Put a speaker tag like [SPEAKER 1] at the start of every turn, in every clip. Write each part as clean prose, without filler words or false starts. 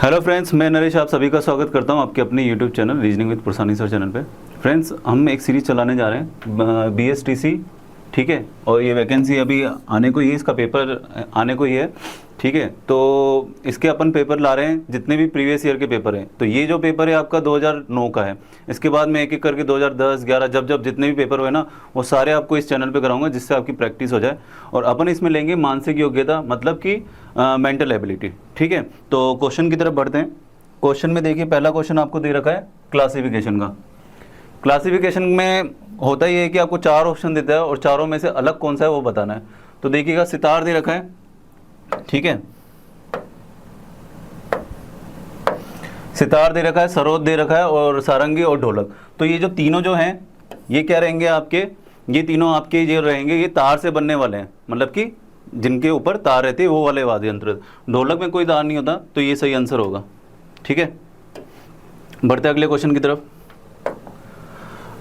[SPEAKER 1] Hello friends, मैं नरेश आप सभी का स्वागत करता हूं आपके अपने YouTube channel reasoning with Pursani sir channel पे। फ्रेंड्स, हम एक सीरीज़ चलाने जा रहे हैं BSTC, ठीक है। और ये वैकेंसी अभी आने को ही है, इसका पेपर आने को ही है, ठीक है। तो इसके अपन पेपर ला रहे हैं, जितने भी प्रीवियस ईयर के पेपर हैं। तो ये जो पेपर है आपका 2009 का है। इसके बाद में एक एक करके 2010, 11 जब जितने भी पेपर हुए ना, वो सारे आपको इस चैनल पे कराऊंगा, जिससे आपकी प्रैक्टिस हो जाए। और अपन इसमें लेंगे मानसिक योग्यता, मतलब कि मेंटल एबिलिटी, ठीक है। तो क्वेश्चन की तरफ बढ़ते हैं। क्वेश्चन में देखिए, पहला क्वेश्चन आपको दे रखा है क्लासिफिकेशन का। क्लासिफिकेशन में होता ही है कि आपको 4 ऑप्शन देता है और चारों में से अलग कौन सा है वो बताना है। तो देखिएगा, सितार दे रखा है, ठीक है, सितार दे रखा है, सरोद दे रखा है और सारंगी और ढोलक। तो ये जो तीनों जो हैं, ये क्या रहेंगे आपके, ये तीनों आपके जो रहेंगे, ये तार से बनने वाले हैं, मतलब कि जिनके ऊपर तार रहती है वो वाले वाद्य यंत्र। ढोलक में कोई तार नहीं होता, तो ये सही आंसर होगा, ठीक है। बढ़ते अगले क्वेश्चन की तरफ।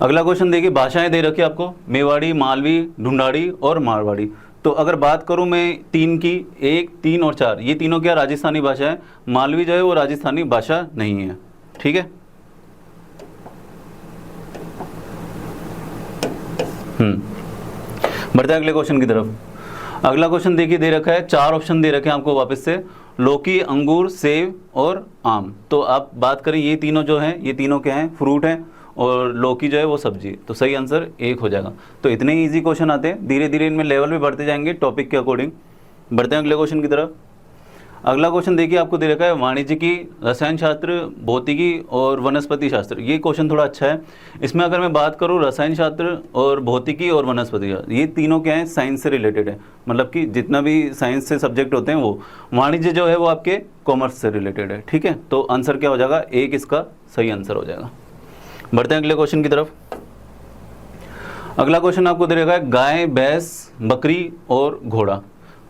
[SPEAKER 1] अगला क्वेश्चन देखिए, भाषाएं दे रखी है आपको, मेवाड़ी, मालवी, ढूंढाड़ी और मारवाड़ी। तो अगर बात करूं मैं 3 की, 1, 3 और 4, ये तीनों क्या राजस्थानी भाषा है। मालवी जो है वो राजस्थानी भाषा नहीं है, ठीक है। बढ़ते हैं अगले क्वेश्चन की तरफ। अगला क्वेश्चन देखिए, दे रखा है 4 ऑप्शन दे रखे हैं आपको वापस से, लौकी, अंगूर, सेब और आम। तो आप बात करें, ये तीनों जो हैं, ये तीनों क्या हैं, फ्रूट हैं, और लौकी जो है वो सब्जी। तो सही आंसर 1 हो जाएगा। तो इतने ही ईजी क्वेश्चन आते हैं, धीरे धीरे इनमें लेवल भी बढ़ते जाएंगे टॉपिक के अकॉर्डिंग। बढ़ते हैं अगले क्वेश्चन की तरफ। अगला क्वेश्चन देखिए, आपको दे रखा है वाणिज्यिकी, रसायन शास्त्र, भौतिकी और वनस्पति शास्त्र। ये क्वेश्चन थोड़ा अच्छा है। इसमें अगर मैं बात करूँ, रसायन शास्त्र और भौतिकी और वनस्पति शास्त्र, ये तीनों क्या है, साइंस से रिलेटेड है, मतलब कि जितना भी साइंस से सब्जेक्ट होते हैं वो। वाणिज्य जो है वो आपके कॉमर्स से रिलेटेड है, ठीक है। तो आंसर क्या हो जाएगा, 1 इसका सही आंसर हो जाएगा। बढ़ते हैं अगले क्वेश्चन की तरफ। अगला क्वेश्चन आपको दे रखा है गाय, भैंस, बकरी और घोड़ा।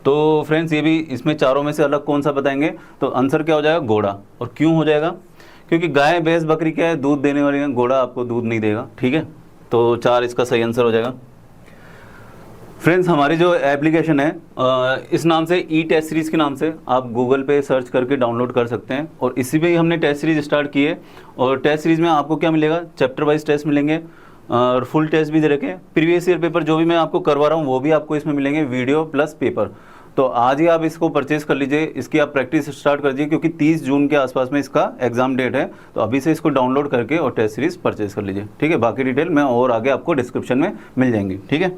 [SPEAKER 1] तो फ्रेंड्स, ये भी इसमें चारों में से अलग कौन सा बताएंगे। तो आंसर क्या हो जाएगा, घोड़ा। और क्यों हो जाएगा, क्योंकि गाय, भैंस, बकरी क्या है, दूध देने वाली है, घोड़ा आपको दूध नहीं देगा, ठीक है। तो 4 इसका सही आंसर हो जाएगा। फ्रेंड्स, हमारी जो एप्लीकेशन है इस नाम से, ई टेस्ट सीरीज़ के नाम से आप गूगल पे सर्च करके डाउनलोड कर सकते हैं। और इसी पे ही हमने टेस्ट सीरीज स्टार्ट की है। और टेस्ट सीरीज़ में आपको क्या मिलेगा, चैप्टर वाइज टेस्ट मिलेंगे और फुल टेस्ट भी दे रखे हैं। प्रीवियस ईयर पेपर जो भी मैं आपको करवा रहा हूँ वो भी आपको इसमें मिलेंगे, वीडियो प्लस पेपर। तो आज ही आप इसको परचेज कर लीजिए, इसकी आप प्रैक्टिस स्टार्ट कर दीजिए, क्योंकि 30 जून के आसपास में इसका एग्जाम डेट है। तो अभी से इसको डाउनलोड करके और टेस्ट सीरीज परचेज कर लीजिए, ठीक है। बाकी डिटेल मैं और आगे आपको डिस्क्रिप्शन में मिल जाएंगी, ठीक है।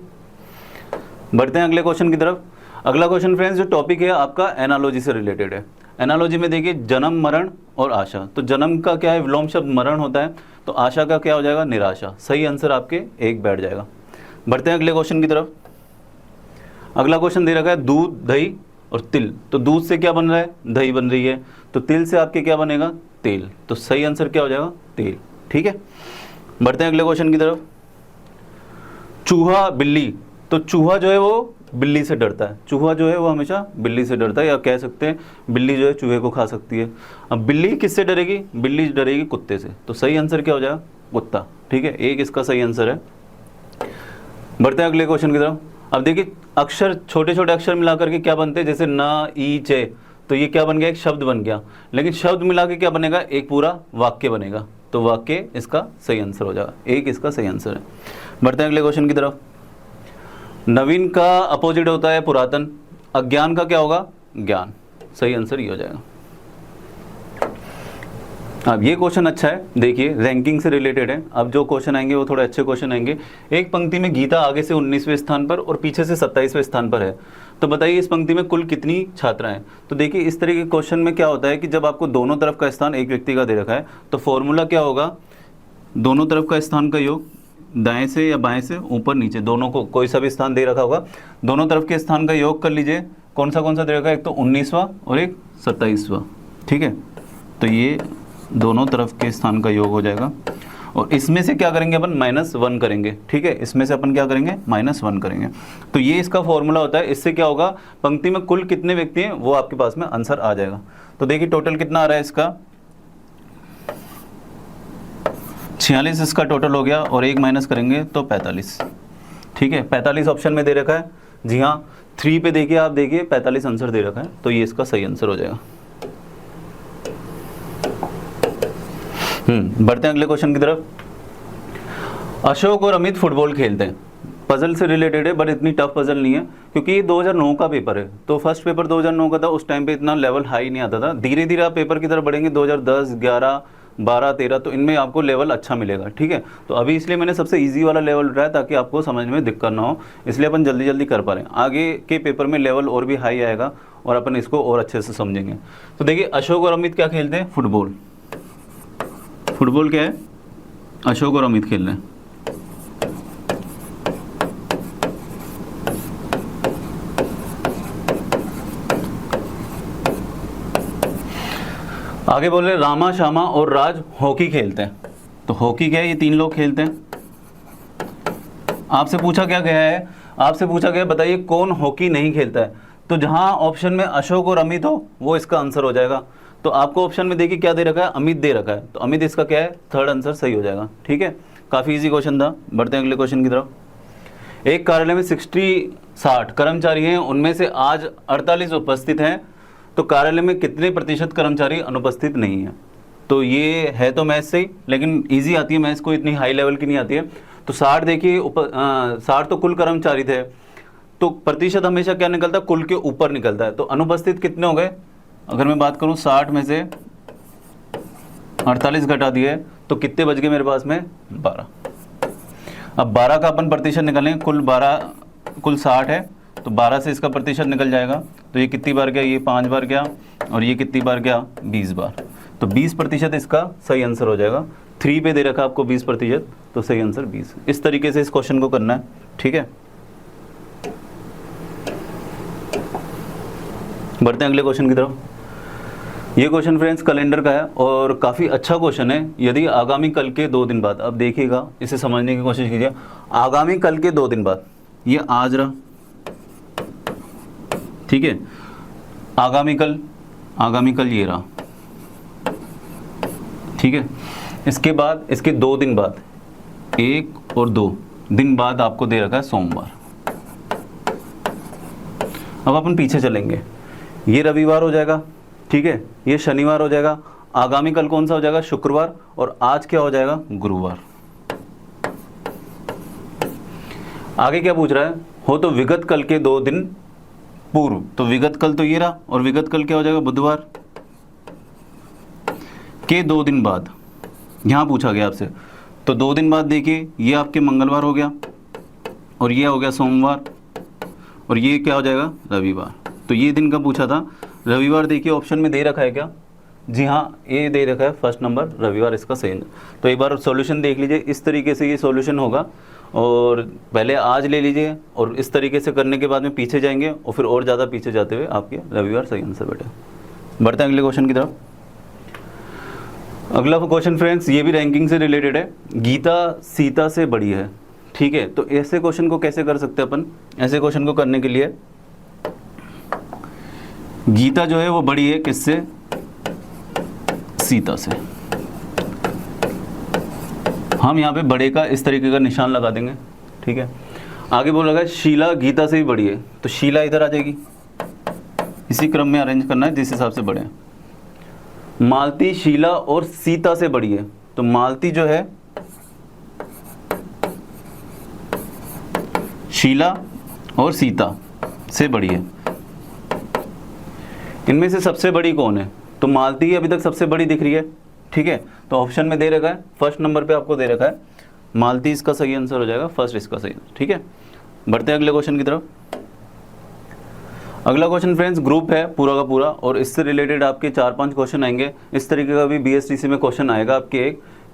[SPEAKER 1] बढ़ते हैं अगले क्वेश्चन की तरफ। अगला क्वेश्चन फ्रेंड्स, जो टॉपिक है आपका एनालॉजी से रिलेटेड है। एनालॉजी में देखिए, जन्म, मरण और आशा। तो जन्म का क्या है, विलोम शब्द मरण होता है। तो आशा का क्या हो जाएगा, निराशा। सही आंसर आपके 1 बैठ जाएगा। बढ़ते हैं अगले क्वेश्चन की तरफ। अगला क्वेश्चन दे रखा है दूध, दही और तिल। तो दूध से क्या बन रहा है, दही बन रही है। तो तिल से आपके क्या बनेगा, तेल। तो सही आंसर क्या हो जाएगा, तेल, ठीक है। बढ़ते हैं अगले क्वेश्चन की तरफ। चूहा, बिल्ली। तो चूहा जो है वो बिल्ली से डरता है। चूहा जो है वो हमेशा बिल्ली से डरता है, या कह सकते हैं बिल्ली जो है चूहे को खा सकती है। अब बिल्ली किससे डरेगी, बिल्ली डरेगी कुत्ते से। तो सही आंसर क्या हो जाएगा, कुत्ता, ठीक है। 1 इसका सही आंसर है। बढ़ते हैं अगले क्वेश्चन की तरफ। अब देखिए, अक्षर, छोटे छोटे अक्षर मिला करके क्या बनते हैं, जैसे न, ई, चे। तो ये क्या बन गया, एक शब्द बन गया। लेकिन शब्द मिला के क्या बनेगा, एक पूरा वाक्य बनेगा। तो वाक्य इसका सही आंसर हो जाएगा, 1 इसका सही आंसर है। बढ़ते हैं अगले क्वेश्चन की तरफ। नवीन का अपोजिट होता है पुरातन। अज्ञान का क्या होगा, ज्ञान। सही आंसर ये हो जाएगा। अब ये क्वेश्चन अच्छा है, देखिए रैंकिंग से रिलेटेड है। अब जो क्वेश्चन आएंगे वो थोड़े अच्छे क्वेश्चन आएंगे। एक पंक्ति में गीता आगे से 19वें स्थान पर और पीछे से 27वें स्थान पर है। तो बताइए इस पंक्ति में कुल कितनी छात्राएं। तो देखिए, इस तरह के क्वेश्चन में क्या होता है कि जब आपको दोनों तरफ का स्थान एक व्यक्ति का दे रखा है, तो फॉर्मूला क्या होगा, दोनों तरफ का स्थान का योग, दाएं से या बाएं से, ऊपर नीचे, दोनों को कोई सा भी स्थान दे रखा होगा, दोनों तरफ के स्थान का योग कर लीजिए। कौन सा दे रखा है, एक तो 19वां और एक 27वां, ठीक है। तो ये दोनों तरफ के स्थान का योग हो जाएगा। और इसमें से क्या करेंगे अपन, -1 करेंगे, ठीक है। इसमें से अपन क्या करेंगे, -1 करेंगे। तो ये इसका फॉर्मूला होता है। इससे क्या होगा, पंक्ति में कुल कितने व्यक्ति हैं वो आपके पास में आंसर आ जाएगा। तो देखिए टोटल कितना आ रहा है इसका, 46 इसका टोटल हो गया। और 1 माइनस करेंगे तो 45, ठीक है। 45 ऑप्शन में दे रखा है, जी हाँ। 3 पे देखिए, आप देखिए 45 आंसर दे रखा है। तो ये इसका सही आंसर हो जाएगा। बढ़ते हैं अगले क्वेश्चन की तरफ। अशोक और अमित फुटबॉल खेलते हैं। पजल से रिलेटेड है बट इतनी टफ पजल नहीं है क्योंकि ये 2009 का पेपर है। तो फर्स्ट पेपर 2009 का था, उस टाइम पे इतना लेवल हाई नहीं आता था। धीरे धीरे आप पेपर की तरफ बढ़ेंगे 2010, 11, 12, 13, तो इनमें आपको लेवल अच्छा मिलेगा। ठीक है, तो अभी इसलिए मैंने सबसे इजी वाला लेवल उठाया ताकि आपको समझ में दिक्कत ना हो, इसलिए अपन जल्दी जल्दी कर पा रहे हैं। आगे के पेपर में लेवल और भी हाई आएगा और अपन इसको और अच्छे से समझेंगे। तो देखिए अशोक और अमित क्या खेलते हैं? फुटबॉल। फुटबॉल क्या है? अशोक और अमित खेल रहे हैं। आगे बोले रामा, श्यामा और राज हॉकी खेलते हैं। तो हॉकी क्या है? ये 3 लोग खेलते हैं। आपसे पूछा क्या गया है? आपसे पूछा गया बताइए कौन हॉकी नहीं खेलता है। तो जहां ऑप्शन में अशोक और अमित हो वो इसका आंसर हो जाएगा। तो आपको ऑप्शन में देखिए क्या दे रखा है? अमित दे रखा है, तो अमित इसका क्या है? थर्ड आंसर सही हो जाएगा। ठीक है, काफ़ी इजी क्वेश्चन था। बढ़ते हैं अगले क्वेश्चन की तरफ। एक कार्यालय में 60 कर्मचारी हैं, उनमें से आज 48 उपस्थित हैं, तो कार्यालय में कितने प्रतिशत कर्मचारी अनुपस्थित नहीं है? तो ये है तो मैथ्स से ही, लेकिन इजी आती है मैथ्स को, इतनी हाई लेवल की नहीं आती है। तो 60 देखिए 60 तो कुल कर्मचारी थे, तो प्रतिशत हमेशा क्या निकलता है? कुल के ऊपर निकलता है। तो अनुपस्थित कितने हो गए? अगर मैं बात करूं 60 में से 48 घटा दिए तो कितने बच गए मेरे पास में? 12। अब 12 का अपन प्रतिशत निकालें, कुल 60 है तो 12 से इसका प्रतिशत निकल जाएगा। तो ये कितनी बार गया? ये 5 बार गया, और ये कितनी बार गया? 20 बार। तो 20% इसका सही आंसर हो जाएगा। 3 पे दे रखा आपको 20%, तो सही आंसर 20। इस तरीके से इस क्वेश्चन को करना है। ठीक है, बढ़ते हैं अगले क्वेश्चन की तरफ। ये क्वेश्चन फ्रेंड्स कैलेंडर का है और काफ़ी अच्छा क्वेश्चन है। यदि आगामी कल के 2 दिन बाद, अब देखिएगा इसे समझने की कोशिश कीजिए। आगामी कल के 2 दिन बाद, ये आज रहा, ठीक है, आगामी कल ये रहा, ठीक है। इसके बाद इसके 2 दिन बाद, 1 और 2 दिन बाद आपको दे रखा है सोमवार। अब अपन पीछे चलेंगे, ये रविवार हो जाएगा, ठीक है, ये शनिवार हो जाएगा, आगामी कल कौन सा हो जाएगा? शुक्रवार, और आज क्या हो जाएगा? गुरुवार। आगे क्या पूछ रहा है? हो तो विगत कल के 2 दिन पूर्व, तो विगत कल तो ये रहा, और विगत कल क्या हो जाएगा? बुधवार के 2 दिन बाद, यहां पूछा गया आपसे। तो 2 दिन बाद देखिए, ये आपके मंगलवार हो गया, और ये हो गया सोमवार, और ये क्या हो जाएगा? रविवार। तो ये दिन का पूछा था, रविवार देखिए ऑप्शन में दे रखा है क्या? जी हाँ, ये दे रखा है फर्स्ट नंबर, रविवार इसका सही है। तो एक बार सॉल्यूशन देख लीजिए, इस तरीके से ये सॉल्यूशन होगा, और पहले आज ले लीजिए, और इस तरीके से करने के बाद में पीछे जाएंगे, और फिर और ज़्यादा पीछे जाते हुए आपके रविवार सही आंसर बेटा। बढ़ते हैं अगले क्वेश्चन की तरफ। अगला क्वेश्चन फ्रेंड्स ये भी रैंकिंग से रिलेटेड है। गीता सीता से बड़ी है, ठीक है, तो ऐसे क्वेश्चन को कैसे कर सकते हैं अपन? ऐसे क्वेश्चन को करने के लिए गीता जो है वो बड़ी है किससे? सीता से। हम यहाँ पे बड़े का इस तरीके का निशान लगा देंगे, ठीक है। आगे बोल रहा है शीला गीता से भी बड़ी है, तो शीला इधर आ जाएगी, इसी क्रम में अरेंज करना है जिस हिसाब से बड़े हैं। मालती शीला और सीता से बड़ी है, तो मालती जो है शीला और सीता से बड़ी है। इनमें से सबसे बड़ी कौन है? तो मालती ही अभी तक सबसे बड़ी दिख रही है, ठीक है। तो ऑप्शन में दे रखा है, फर्स्ट नंबर पे आपको दे रखा है मालती, इसका सही आंसर हो जाएगा, फर्स्ट इसका सही, ठीक है। बढ़ते हैं अगले क्वेश्चन की तरफ। अगला क्वेश्चन फ्रेंड्स ग्रुप है पूरा का पूरा, और इससे रिलेटेड आपके 4-5 क्वेश्चन आएंगे। इस तरीके का भी BSTC में क्वेश्चन आएगा आपके,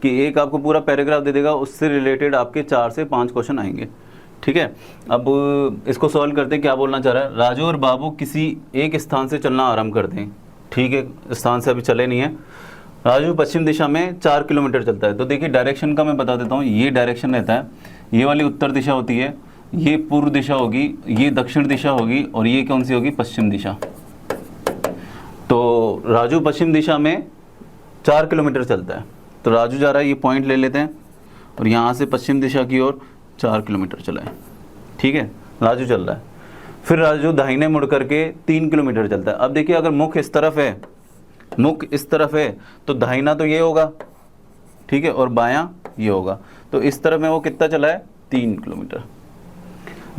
[SPEAKER 1] एक आपको पूरा पैराग्राफ दे देगा, उससे रिलेटेड आपके 4 से 5 क्वेश्चन आएंगे, ठीक है। अब इसको सॉल्व करते हैं, क्या बोलना चाह रहा है? राजू और बाबू किसी एक स्थान से चलना आरंभ करते हैं, ठीक है, स्थान से अभी चले नहीं है। राजू पश्चिम दिशा में 4 किलोमीटर चलता है। तो देखिए डायरेक्शन का मैं बता देता हूँ, ये डायरेक्शन रहता है, ये वाली उत्तर दिशा होती है, ये पूर्व दिशा होगी, ये दक्षिण दिशा होगी, और ये कौन सी होगी? पश्चिम दिशा। तो राजू पश्चिम दिशा में 4 किलोमीटर चलता है, तो राजू जा रहा है, ये पॉइंट ले लेते हैं, और यहाँ से पश्चिम दिशा की ओर 4 किलोमीटर चला है, ठीक है, राजू चल रहा है। फिर राजू दाहिने मुड़ करके 3 किलोमीटर चलता है। अब देखिए अगर मुख इस तरफ है, मुख इस तरफ है तो दाहिना तो ये होगा, ठीक है, और बायां ये होगा, तो इस तरफ में वो कितना चला है 3 किलोमीटर।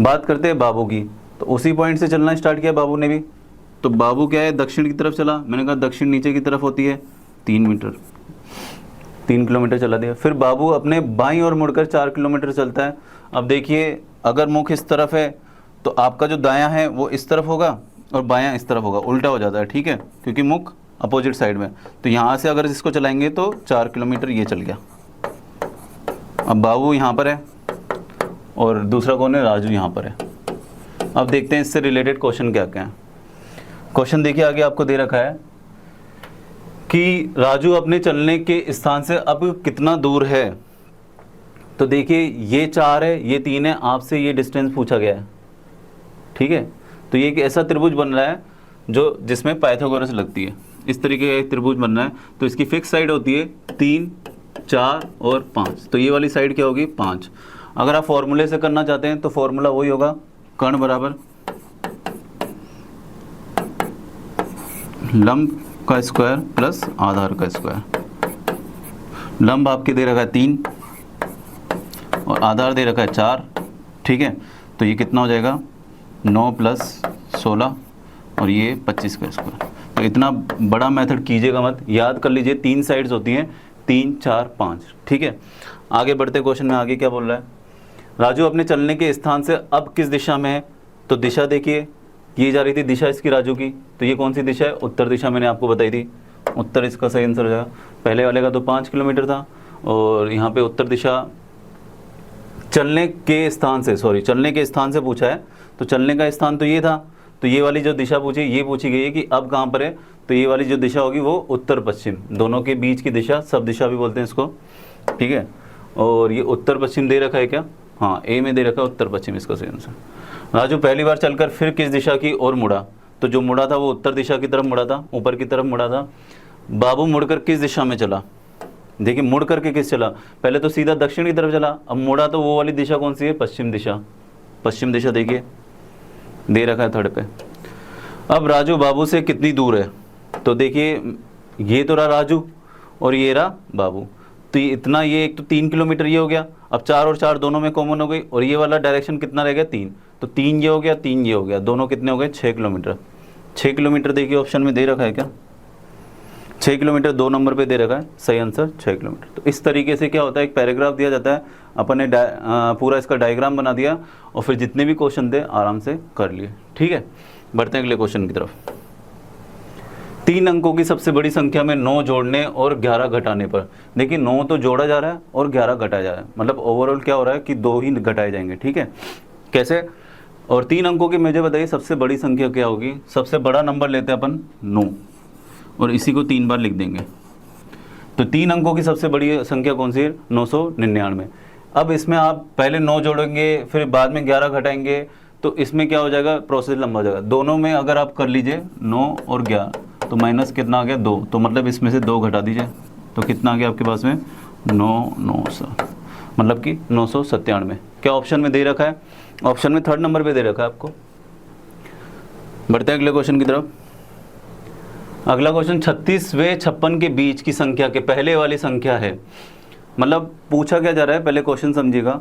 [SPEAKER 1] बात करते हैं बाबू की, तो उसी पॉइंट से चलना स्टार्ट किया बाबू ने भी। तो बाबू क्या है, दक्षिण की तरफ चला, मैंने कहा दक्षिण नीचे की तरफ होती है 3 मीटर, 3 किलोमीटर चला दिया। फिर बाबू अपने बाईं ओर मुड़कर 4 किलोमीटर चलता है। अब देखिए अगर मुख इस तरफ है तो आपका जो दायां है वो इस तरफ होगा और बायां इस तरफ होगा, उल्टा हो जाता है, ठीक है, क्योंकि मुख अपोजिट साइड में। तो यहाँ से अगर इसको चलाएंगे तो 4 किलोमीटर ये चल गया। अब बाबू यहाँ पर है और दूसरा कौन है, राजू यहाँ पर है। अब देखते हैं इससे रिलेटेड क्वेश्चन क्या क्या है। क्वेश्चन देखिए आगे आपको दे रखा है कि राजू अपने चलने के स्थान से अब कितना दूर है। तो देखिए ये 4 है, ये 3 है, आपसे ये डिस्टेंस पूछा गया है, ठीक है। तो ये एक ऐसा त्रिभुज बन रहा है जो जिसमें पाइथागोरस लगती है, इस तरीके का एक त्रिभुज बन रहा है। तो इसकी फिक्स साइड होती है 3, 4 और 5, तो ये वाली साइड क्या होगी 5। अगर आप फॉर्मूले से करना चाहते हैं तो फॉर्मूला वही होगा, कर्ण बराबर लंब का स्क्वायर प्लस आधार का स्क्वायर। लंब आपके दे रखा है 3 और आधार दे रखा है 4, ठीक है। तो ये कितना हो जाएगा 9 + 16 और ये 25 का स्क्वायर। तो इतना बड़ा मेथड कीजिएगा मत, याद कर लीजिए 3 साइड्स होती हैं 3, 4, 5, ठीक है। आगे बढ़ते क्वेश्चन में, आगे क्या बोल रहा है, राजू अपने चलने के स्थान से अब किस दिशा में है। तो दिशा देखिए, ये जा रही थी दिशा इसकी राजू की, तो ये कौन सी दिशा है, उत्तर दिशा, मैंने आपको बताई थी, उत्तर इसका सही आंसर हो जाएगा। पहले वाले का तो 5 किलोमीटर था और यहाँ पे उत्तर दिशा चलने के स्थान से, सॉरी चलने के स्थान से पूछा है, तो चलने का स्थान तो ये था, तो ये वाली जो दिशा पूछी ये पूछी गई है कि अब कहाँ पर है। तो ये वाली जो दिशा होगी वो उत्तर पश्चिम, दोनों के बीच की दिशा, सब दिशा भी बोलते हैं इसको, ठीक है। और ये उत्तर पश्चिम दे रखा है क्या, हाँ ए में दे रखा है उत्तर पश्चिम इसका सही आंसर। राजू पहली बार चलकर फिर किस दिशा की ओर मुड़ा। तो जो मुड़ा था वो उत्तर दिशा की तरफ मुड़ा था, ऊपर की तरफ मुड़ा था। बाबू मुड़कर किस दिशा में चला, देखिए मुड़ करके किस चला, पहले तो सीधा दक्षिण की तरफ चला, अब मुड़ा तो वो वाली दिशा कौन सी है, पश्चिम दिशा। पश्चिम दिशा देखिए दे रखा है 3rd पे। अब राजू बाबू से कितनी दूर है। तो देखिए ये तो रहा राजू और ये रहा बाबू, तो ये इतना, ये एक तो 3 किलोमीटर ये हो गया। अब 4 और 4 दोनों में कॉमन हो गई और ये वाला डायरेक्शन कितना रह गया 3, तो 3 ये हो गया 3 ये हो गया, दोनों कितने हो गए 6 किलोमीटर। 6 किलोमीटर देखिए ऑप्शन में दे रखा है क्या, 6 किलोमीटर 2 नंबर पे दे रखा है, सही आंसर 6 किलोमीटर। तो इस तरीके से क्या होता है, एक पैराग्राफ दिया जाता है, अपन ने पूरा इसका डायग्राम बना दिया और फिर जितने भी क्वेश्चन थे आराम से कर लिए, ठीक है। बढ़ते हैं अगले क्वेश्चन की तरफ। 3 अंकों की सबसे बड़ी संख्या में 9 जोड़ने और 11 घटाने पर। देखिए 9 तो जोड़ा जा रहा है और 11 घटाया जा रहा है, मतलब ओवरऑल क्या हो रहा है कि 2 ही घटाए जाएंगे, ठीक है। कैसे, और 3 अंकों की मुझे बताइए सबसे बड़ी संख्या क्या होगी। सबसे बड़ा नंबर लेते हैं अपन 9 और इसी को 3 बार लिख देंगे। तो 3 अंकों की सबसे बड़ी संख्या कौन सी है, 999। अब इसमें आप पहले 9 जोड़ेंगे फिर बाद में 11 घटाएंगे, तो इसमें क्या हो जाएगा, प्रोसेस लंबा हो जाएगा। दोनों में अगर आप कर लीजिए 9 और 11 तो माइनस कितना आ गया 2, तो मतलब इसमें से 2 घटा दीजिए तो कितना आ गया आपके पास में 9 मतलब कि 997। क्या ऑप्शन में दे रखा है, ऑप्शन में 3rd नंबर पे दे रखा है आपको। बढ़ते हैं अगले क्वेश्चन की तरफ। अगला क्वेश्चन 36 व 56 के बीच की संख्या के पहले वाली संख्या है। मतलब पूछा क्या जा रहा है, पहले क्वेश्चन समझिएगा।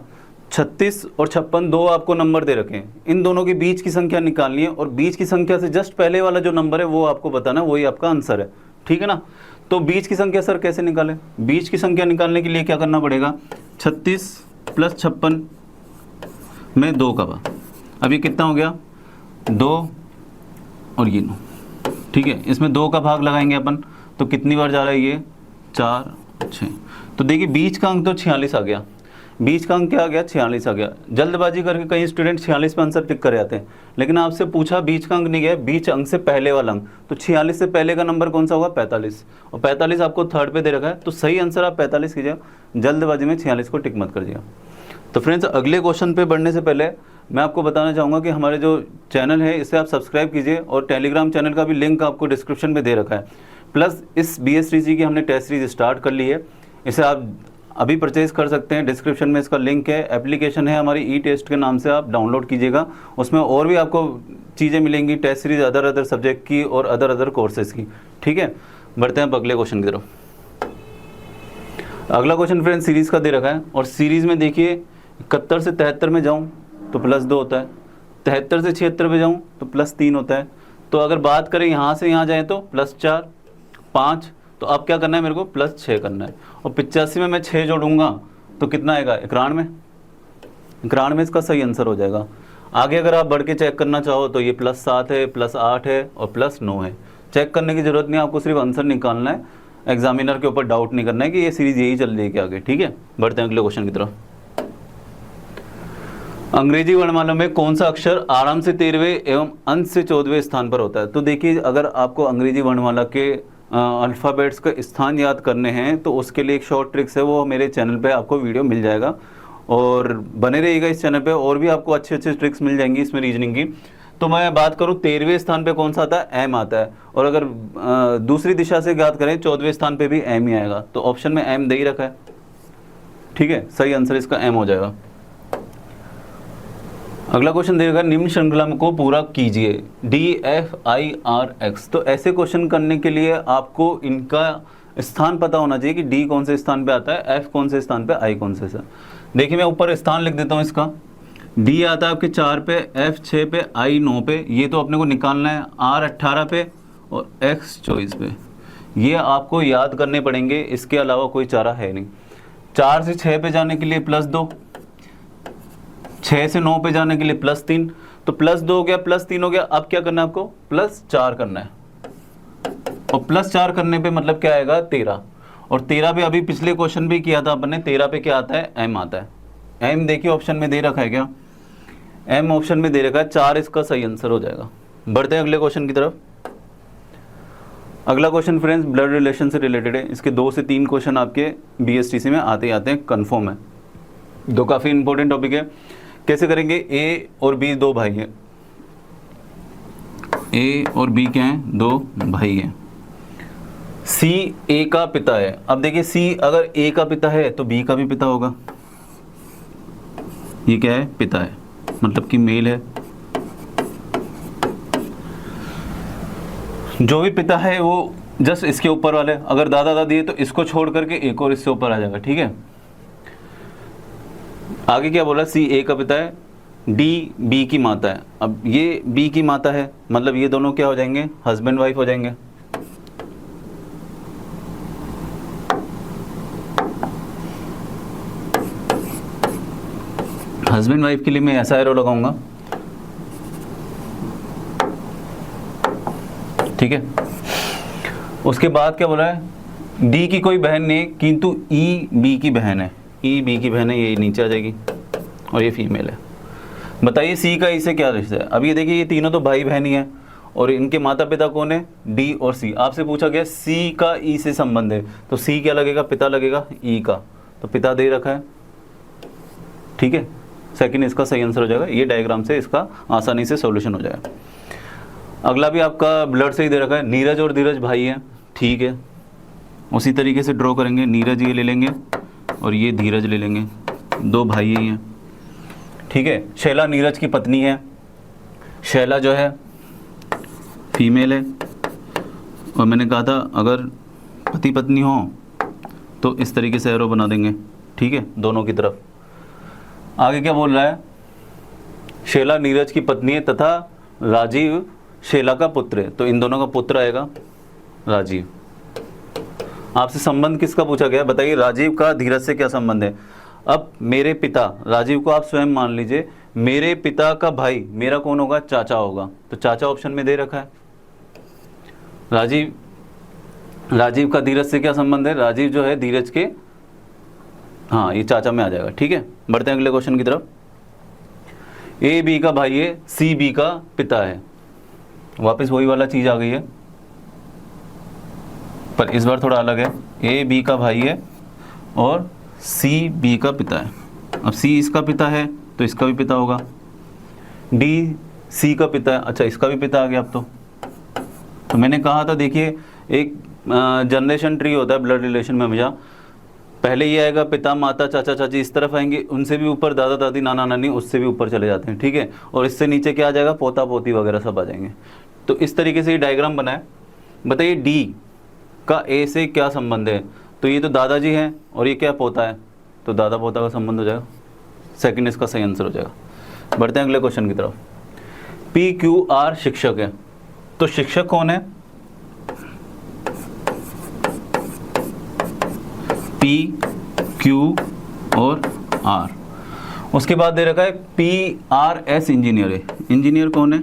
[SPEAKER 1] 36 और 56 दो आपको नंबर दे रखे हैं, इन दोनों के बीच की संख्या निकालनी है और बीच की संख्या से जस्ट पहले वाला जो नंबर है वो आपको बताना है, वही आपका आंसर है, ठीक है ना। तो बीच की संख्या सर कैसे निकालें, बीच की संख्या निकालने के लिए क्या करना पड़ेगा, 36 + 56 में 2 का भाग, अब ये कितना हो गया 2 और ये 9, ठीक है। इसमें 2 का भाग लगाएंगे अपन, तो कितनी बार जा रहा है ये 4, 6। तो देखिए बीच का अंक तो 46 आ गया, बीच का अंक क्या आ गया 46 आ गया। जल्दबाजी करके कई स्टूडेंट 46 पे आंसर टिक कर जाते हैं, लेकिन आपसे पूछा बीच का अंक नहीं गया, बीच अंक से पहले वाला अंक, तो 46 से पहले का नंबर कौन सा होगा 45, और 45 आपको 3rd पे दे रखा है, तो सही आंसर आप 45 कीजिएगा, जल्दबाजी में 46 को टिक मत करिएगा। तो फ्रेंड्स अगले क्वेश्चन पे बढ़ने से पहले मैं आपको बताना चाहूँगा कि हमारे जो चैनल है इसे आप सब्सक्राइब कीजिए और टेलीग्राम चैनल का भी लिंक आपको डिस्क्रिप्शन में दे रखा है। प्लस इस BS3G की हमने टेस्ट सीरीज स्टार्ट कर ली है, इसे आप अभी परचेज़ कर सकते हैं, डिस्क्रिप्शन में इसका लिंक है। एप्लीकेशन है हमारी ई-टेस्ट के नाम से, आप डाउनलोड कीजिएगा, उसमें और भी आपको चीज़ें मिलेंगी, टेस्ट सीरीज अदर सब्जेक्ट की और अदर कोर्सेज़ की, ठीक है। बढ़ते हैं अब अगले क्वेश्चन की तरफ। अगला क्वेश्चन फ्रेंड सीरीज का दे रखा है, और सीरीज में देखिए 71 से 73 में जाऊं तो +2 होता है, 73 से 76 में जाऊं तो +3 होता है। तो अगर बात करें यहाँ से यहाँ जाएँ तो +4 5, तो अब क्या करना है मेरे को +6 करना है। और 85 में मैं 6 जोड़ूंगा तो कितना आएगा 91, 91 इसका सही आंसर हो जाएगा। आगे अगर आप बढ़ के चेक करना चाहो तो ये +7 है, +8 है और +9 है। चेक करने की ज़रूरत नहीं, आपको सिर्फ आंसर निकालना है, एग्जामिनर के ऊपर डाउट नहीं करना है कि ये सीरीज यही चल रही है कि आगे। ठीक है, बढ़ते हैं अगले क्वेश्चन की तरफ। अंग्रेजी वर्णमाला में कौन सा अक्षर आराम से 13वें एवं अंत से 14वें स्थान पर होता है? तो देखिए, अगर आपको अंग्रेजी वर्णमाला के अल्फ़ाबेट्स का स्थान याद करने हैं तो उसके लिए एक शॉर्ट ट्रिक्स है, वो मेरे चैनल पे आपको वीडियो मिल जाएगा, और बने रहिएगा इस चैनल पे, और भी आपको अच्छे अच्छे ट्रिक्स मिल जाएंगी इसमें रीजनिंग की। तो मैं बात करूं 13वें स्थान पे कौन सा आता है? एम आता है। और अगर दूसरी दिशा से याद करें 14वें स्थान पे भी एम ही आएगा, तो ऑप्शन में एम दे ही रखा है। ठीक है, सही आंसर इसका एम हो जाएगा। अगला क्वेश्चन देगा, निम्न श्रृंखला को पूरा कीजिए DFIRX। तो ऐसे क्वेश्चन करने के लिए आपको इनका स्थान पता होना चाहिए कि D कौन से स्थान पे आता है, F कौन से स्थान पे, I कौन से स्थान। देखिए मैं ऊपर स्थान लिख देता हूँ इसका। D आता है आपके 4 पे, F 6 पे, I 9 पे, ये तो अपने को निकालना है, R 18 पे और X 24 पे। ये आपको याद करने पड़ेंगे, इसके अलावा कोई चारा है नहीं। 4 से 6 पे जाने के लिए +2, 6 से 9 पे जाने के लिए +3, तो +2 हो गया, +3 हो गया। अब क्या करना है आपको? +4 करना है, और +4 करने पे मतलब क्या आएगा 13। और 13 पे अभी पिछले क्वेश्चन भी किया था अपन ने, 13 पे क्या आता है? M आता है। M देखिए ऑप्शन में दे रखा है क्या? M ऑप्शन में दे रखा है, 4 इसका सही आंसर हो जाएगा। बढ़ते हैं अगले क्वेश्चन की तरफ। अगला क्वेश्चन फ्रेंड्स ब्लड रिलेशन से रिलेटेड है। इसके 2 से 3 क्वेश्चन आपके BSTC में आते ही आते हैं, कन्फर्म है। दो काफ़ी इंपॉर्टेंट टॉपिक है। कैसे करेंगे? A और B 2 भाई हैं, A और B क्या हैं? 2 भाई हैं। C A का पिता है। अब देखिए C अगर A का पिता है तो B का भी पिता होगा। ये क्या है? पिता है, मतलब कि मेल है। जो भी पिता है वो जस्ट इसके ऊपर वाले, अगर दादा दादी है तो इसको छोड़ करके एक और इससे ऊपर आ जाएगा। ठीक है, आगे क्या बोला? C A का पिता है, D B की माता है। अब ये B की माता है, मतलब ये दोनों क्या हो जाएंगे? हस्बैंड वाइफ हो जाएंगे। हस्बैंड वाइफ के लिए मैं ऐसा एरो लगाऊंगा। ठीक है, उसके बाद क्या बोला है? D की कोई बहन नहीं, किंतु E B की बहन है। E B की बहन है, ये नीचे आ जाएगी, और ये फीमेल है। बताइए C का E से क्या रिश्ता है? अब ये देखिए, ये तीनों तो भाई बहन ही हैं, और इनके माता पिता कौन है? D और C। आपसे पूछा गया C का E से संबंध है, तो C क्या लगेगा? पिता लगेगा E का, तो पिता दे रखा है। ठीक है, सेकंड इसका सही आंसर हो जाएगा। ये डायग्राम से इसका आसानी से सॉल्यूशन हो जाएगा। अगला भी आपका ब्लड से ही दे रखा है। नीरज और धीरज भाई हैं। ठीक है, उसी तरीके से ड्रॉ करेंगे। नीरज ये ले लेंगे और ये धीरज ले लेंगे, 2 भाई ही हैं। ठीक है, शैला नीरज की पत्नी है। शैला जो है फीमेल है, और मैंने कहा था अगर पति पत्नी हो तो इस तरीके से एरो बना देंगे। ठीक है, दोनों की तरफ। आगे क्या बोल रहा है? शैला नीरज की पत्नी है तथा राजीव शैला का पुत्र है, तो इन दोनों का पुत्र आएगा राजीव। आपसे संबंध किसका पूछा गया? बताइए, राजीव का धीरज से क्या संबंध है? अब मेरे पिता, राजीव को आप स्वयं मान लीजिए, मेरे पिता का भाई मेरा कौन होगा? चाचा होगा, तो चाचा ऑप्शन में दे रखा है। राजीव का धीरज से क्या संबंध है? राजीव जो है धीरज के, हाँ, ये चाचा में आ जाएगा। ठीक है, बढ़ते हैं अगले क्वेश्चन की तरफ। A B का भाई है, C B का पिता है। वापस वही वाला चीज आ गई है, पर इस बार थोड़ा अलग है। A B का भाई है और C B का पिता है। अब C इसका पिता है तो इसका भी पिता होगा। D C का पिता है, अच्छा इसका भी पिता आ गया। अब तो मैंने कहा था, देखिए एक जनरेशन ट्री होता है ब्लड रिलेशन में हमेशा। पहले ये आएगा पिता माता चाचा चाची, इस तरफ आएंगे, उनसे भी ऊपर दादा दादी नाना नानी, उससे भी ऊपर चले जाते हैं। ठीक है, और इससे नीचे क्या आ जाएगा? पोता पोती वगैरह सब आ जाएंगे। तो इस तरीके से ये डायग्राम बना है। बताइए D का ए से क्या संबंध है? तो ये तो दादाजी हैं और ये क्या पोता है, तो दादा पोता का संबंध हो जाएगा। सेकंड इसका सही आंसर हो जाएगा। बढ़ते हैं अगले क्वेश्चन की तरफ। पी क्यू आर शिक्षक है, तो शिक्षक कौन है? पी क्यू और आर। उसके बाद दे रखा है पी आर एस इंजीनियर है, इंजीनियर कौन है?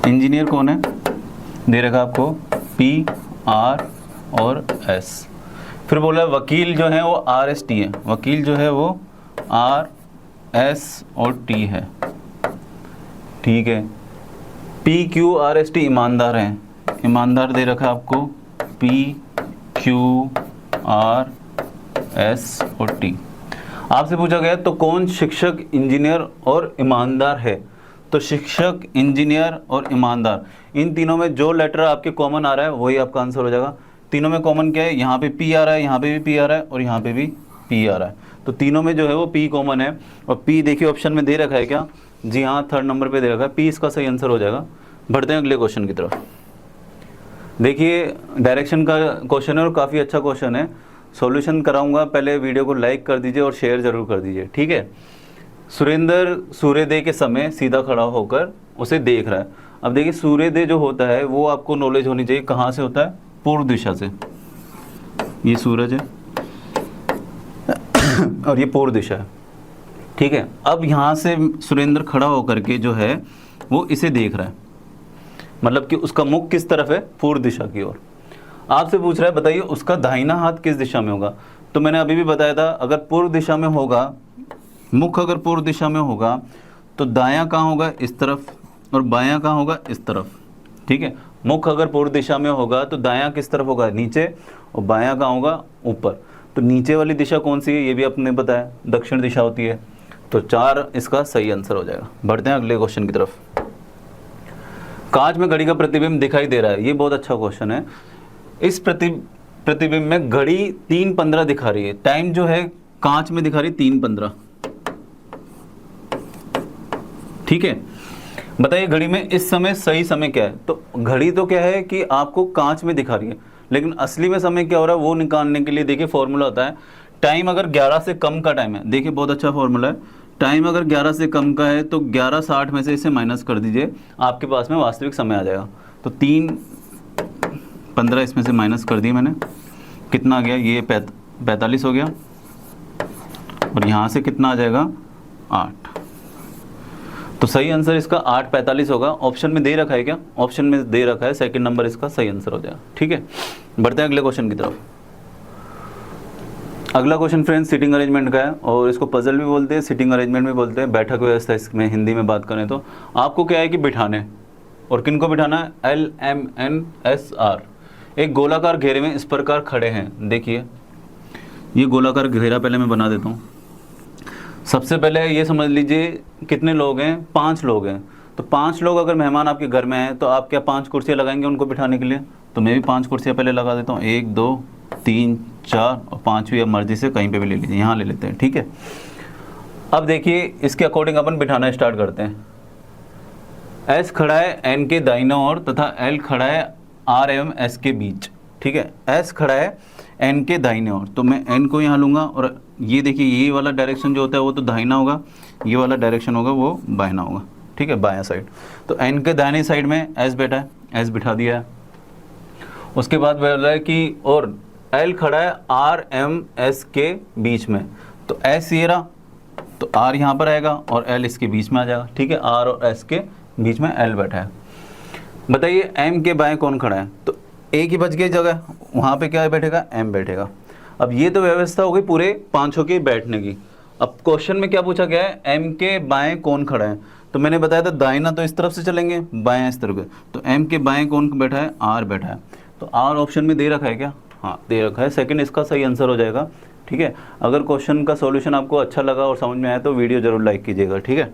[SPEAKER 1] इंजीनियर कौन है? दे रखा आपको पी आर और एस। फिर बोला वकील जो है वो आर एस टी है, वकील जो है वो आर एस और टी है, ठीक है। P Q R S T ईमानदार है, ईमानदार दे रखा आपको पी क्यू आर एस और टी। आपसे पूछा गया तो कौन शिक्षक, इंजीनियर और ईमानदार है? तो शिक्षक, इंजीनियर और ईमानदार, इन तीनों में जो लेटर आपके कॉमन आ रहा है वही आपका आंसर हो जाएगा। तीनों में कॉमन क्या है? यहाँ पे पी आ रहा है, यहाँ पे भी पी आ रहा है और यहाँ पे भी पी आ रहा है, तो तीनों में जो है वो पी कॉमन है। और पी देखिए ऑप्शन में दे रखा है क्या? जी हाँ, थर्ड नंबर पे दे रखा है, पी इसका सही आंसर हो जाएगा। बढ़ते हैं अगले क्वेश्चन की तरफ। देखिए डायरेक्शन का क्वेश्चन है और काफ़ी अच्छा क्वेश्चन है, सॉल्यूशन कराऊंगा, पहले वीडियो को लाइक कर दीजिए और शेयर ज़रूर कर दीजिए, ठीक है। सुरेंद्र सूर्योदय के समय सीधा खड़ा होकर उसे देख रहा है। अब देखिए सूर्योदय जो होता है वो आपको नॉलेज होनी चाहिए, कहाँ से होता है? पूर्व दिशा से। ये सूरज है और ये पूर्व दिशा है, ठीक है। अब यहाँ से सुरेंद्र खड़ा होकर के जो है वो इसे देख रहा है, मतलब कि उसका मुख किस तरफ है? पूर्व दिशा की ओर। आपसे पूछ रहा है बताइए उसका दाहिना हाथ किस दिशा में होगा? तो मैंने अभी भी बताया था, अगर पूर्व दिशा में होगा, मुख अगर पूर्व दिशा में होगा तो दायां कहाँ होगा? इस तरफ, और बायां कहाँ होगा? इस तरफ, ठीक है। मुख अगर पूर्व दिशा में होगा तो दायां किस तरफ होगा? नीचे, और बायां कहाँ होगा? ऊपर। तो नीचे वाली दिशा कौन सी है? ये भी आपने बताया दक्षिण दिशा होती है, तो 4 इसका सही आंसर हो जाएगा। बढ़ते हैं अगले क्वेश्चन की तरफ। कांच में घड़ी का प्रतिबिंब दिखाई दे रहा है, ये बहुत अच्छा क्वेश्चन है। इस प्रतिबिंब में घड़ी 3:15 दिखा रही है, टाइम जो है कांच में दिखा रही 3:15, ठीक है। बताइए घड़ी में इस समय सही समय क्या है? तो घड़ी तो क्या है कि आपको कांच में दिखा रही है, लेकिन असली में समय क्या हो रहा है वो निकालने के लिए देखिए फॉर्मूला होता है। टाइम अगर 11 से कम का टाइम है, देखिए बहुत अच्छा फॉर्मूला है, टाइम अगर 11 से कम का है तो 11:60 में से इसे माइनस कर दीजिए, आपके पास में वास्तविक समय आ जाएगा। तो 3:15 इसमें से माइनस कर दिए मैंने, कितना आ गया? ये 45 हो गया, और यहाँ से कितना आ जाएगा? 8। तो सही आंसर इसका 8:45 होगा। ऑप्शन में दे रखा है क्या? ऑप्शन में दे रखा है, सेकंड नंबर इसका सही आंसर हो जाएगा, ठीक है। बढ़ते हैं अगले क्वेश्चन की तरफ। अगला क्वेश्चन फ्रेंड्स सीटिंग अरेंजमेंट का है, और इसको पजल भी बोलते हैं, सीटिंग अरेंजमेंट भी बोलते हैं, बैठक व्यवस्था इसमें हिंदी में बात करें तो। आपको क्या है कि बिठाने, और किन को बिठाना है? LMNSR। एक गोलाकार घेरे में इस प्रकार खड़े हैं, देखिए ये गोलाकार घेरा पहले मैं बना देता हूँ। सबसे पहले ये समझ लीजिए कितने लोग हैं? 5 लोग हैं। तो 5 लोग अगर मेहमान आपके घर में हैं तो आप क्या 5 कुर्सियाँ लगाएंगे उनको बिठाने के लिए? तो मैं भी 5 कुर्सियाँ पहले लगा देता हूँ, 1 2 3 4 और 5वीं अब मर्जी से कहीं पे भी ले लीजिए, यहाँ ले लेते हैं, ठीक है। अब देखिए इसके अकॉर्डिंग अपन बिठाना स्टार्ट करते हैं। एस खड़ा है एन के दाहिना ओर तथा एल खड़ा है आर एवं एस के बीच, ठीक है। एस खड़ा है एन के दाहिने ओर, तो मैं एन को यहाँ लूँगा, और ये देखिए ये वाला डायरेक्शन जो होता है वो तो दाहिना होगा, ये वाला डायरेक्शन होगा वो बायां होगा, ठीक है, बायां साइड। तो एन के दाहिने साइड में एस बैठा है, एस बिठा दिया है। उसके बाद बोल रहा है कि और एल खड़ा है आर एम एस के बीच में, तो एस ये रहा, तो आर यहाँ पर आएगा और एल इसके बीच में आ जाएगा, ठीक है। आर और एस के बीच में एल बैठा है। बताइए एम के बाएं कौन खड़ा है? तो एक ही बच गई जगह, वहाँ पे क्या बैठेगा? एम बैठेगा। अब ये तो व्यवस्था हो गई पूरे 5 के बैठने की। अब क्वेश्चन में क्या पूछा गया है? एम के बाएं कौन खड़ा है? तो मैंने बताया था दाहिना तो इस तरफ से चलेंगे, बायां इस तरफ। तो एम के बाएं कौन बैठा है? आर बैठा है। तो आर ऑप्शन में दे रखा है क्या? हाँ दे रखा है, सेकंड इसका सही आंसर हो जाएगा, ठीक है। अगर क्वेश्चन का सॉल्यूशन आपको अच्छा लगा और समझ में आया तो वीडियो जरूर लाइक कीजिएगा, ठीक है।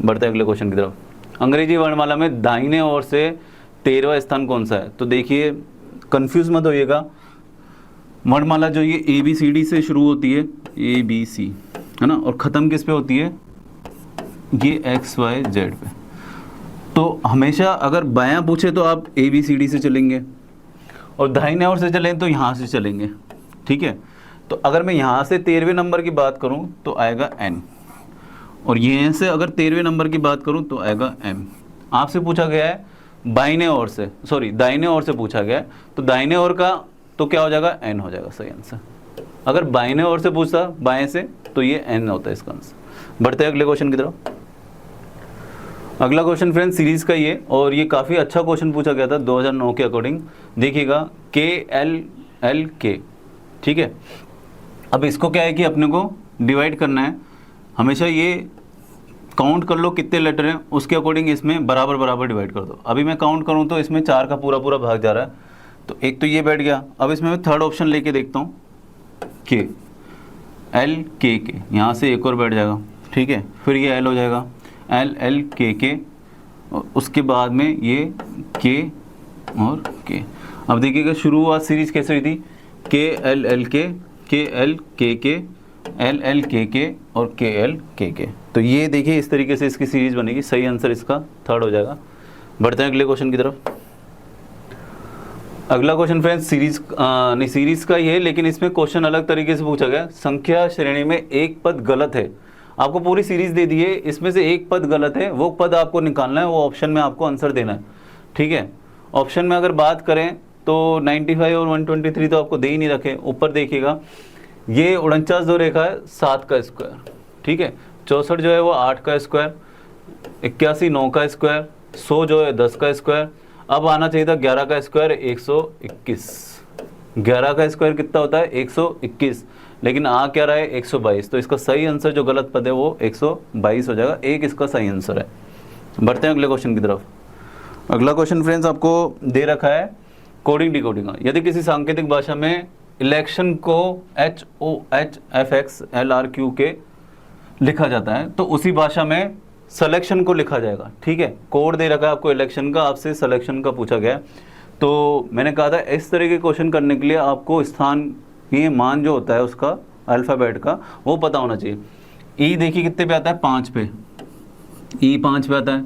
[SPEAKER 1] बढ़ते हैं अगले क्वेश्चन की तरफ। अंग्रेजी वर्णमाला में दाहिने ओर से 13वां स्थान कौन सा है? तो देखिए कंफ्यूज मत होइएगा, वर्णमाला जो ये ABCD से शुरू होती है, ABC है ना, और ख़त्म किस पे होती है? ये XYZ पे। तो हमेशा अगर बायां पूछे तो आप ABCD से चलेंगे और दाहिने ओर से चलें तो यहाँ से चलेंगे, ठीक है। तो अगर मैं यहाँ से 13वें नंबर की बात करूँ तो आएगा N, और यहाँ से अगर 13वें नंबर की बात करूँ तो आएगा M। आपसे पूछा गया है बाइने ओर से, सॉरी दाहिने ओर से पूछा गया है, तो दाहिने ओर का तो क्या हो जाएगा? N हो जाएगा सही आंसर। अगर बाइने ओर से पूछता बाएं से तो ये N होता है इसका आंसर। बढ़ते हैं अगले क्वेश्चन की तरफ। अगला क्वेश्चन फ्रेंड्स सीरीज का ये, और ये काफ़ी अच्छा क्वेश्चन पूछा गया था 2009 के अकॉर्डिंग। देखिएगा KLLK, ठीक है। अब इसको क्या है कि अपने को डिवाइड करना है, हमेशा ये काउंट कर लो कितने लेटर हैं, उसके अकॉर्डिंग इसमें बराबर बराबर डिवाइड कर दो। अभी मैं काउंट करूँ तो इसमें 4 का पूरा पूरा भाग जा रहा है, तो एक तो ये बैठ गया। अब इसमें मैं थर्ड ऑप्शन लेके देखता हूँ, KLKK, यहाँ से एक और बैठ जाएगा, ठीक है। फिर ये L हो जाएगा LLKK, और उसके बाद में ये K और K। अब देखिएगा शुरुआत सीरीज कैसे हुई थी? KLLK, KLKK, LLKK और KLKK। तो ये देखिए इस तरीके से इसकी सीरीज बनेगी। सही आंसर इसका थर्ड हो जाएगा। बढ़ते हैं अगले क्वेश्चन की तरफ। अगला क्वेश्चन फ्रेंड्स सीरीज का ही है, लेकिन इसमें क्वेश्चन अलग तरीके से पूछा गया। संख्या श्रेणी में एक पद गलत है। आपको पूरी सीरीज दे दी है, इसमें से एक पद गलत है, वो पद आपको निकालना है, वो ऑप्शन में आपको आंसर देना है, ठीक है। ऑप्शन में अगर बात करें तो 95 और 123 तो आपको दे ही नहीं रखे। ऊपर देखिएगा ये 49 जो रेखा है 7 का स्क्वायर, ठीक है। 64 जो है वो 8 का स्क्वायर, 81 9 का स्क्वायर, 100 जो है 10 का स्क्वायर। अब आना चाहिए था 11 का स्क्वायर 121। 11 का स्क्वायर कितना होता है? 121, लेकिन आ क्या रहा है? 122। तो इसका सही आंसर जो गलत पद है वो 122 हो जाएगा। एक इसका सही आंसर है। बढ़ते हैं अगले क्वेश्चन की तरफ। अगला क्वेश्चन फ्रेंड्स आपको दे रखा है कोडिंग डिकोडिंग का। यदि किसी सांकेतिक भाषा में इलेक्शन को HOHFXLRQ लिखा जाता है तो उसी भाषा में सिलेक्शन को लिखा जाएगा, ठीक है। कोड दे रखा है आपको इलेक्शन का, आपसे सिलेक्शन का पूछा गया है। तो मैंने कहा था इस तरह के क्वेश्चन करने के लिए आपको स्थान ये मान जो होता है उसका अल्फ़ाबेट का वो पता होना चाहिए। ई देखिए कितने पे आता है? 5 पे। ई 5 पे आता है।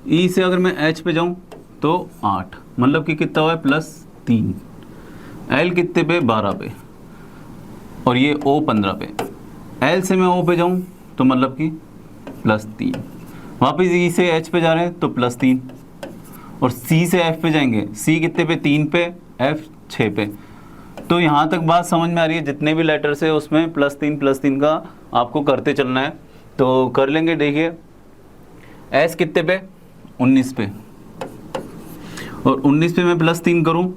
[SPEAKER 1] ई से अगर मैं H पे जाऊं तो 8, मतलब कि कितना हुआ है? +3। L कितने पे? 12 पे, और ये O 15 पे। L से मैं O पे जाऊं तो मतलब कि +3। वापस E से H पे जा रहे हैं तो +3, और C से F पे जाएंगे। C कितने पे? 3 पे, F 6 पे। तो यहाँ तक बात समझ में आ रही है? जितने भी लेटर्स है उसमें +3 का आपको करते चलना है, तो कर लेंगे। देखिए S कितने पे? 19 पे, और 19 पे मैं +3 करूं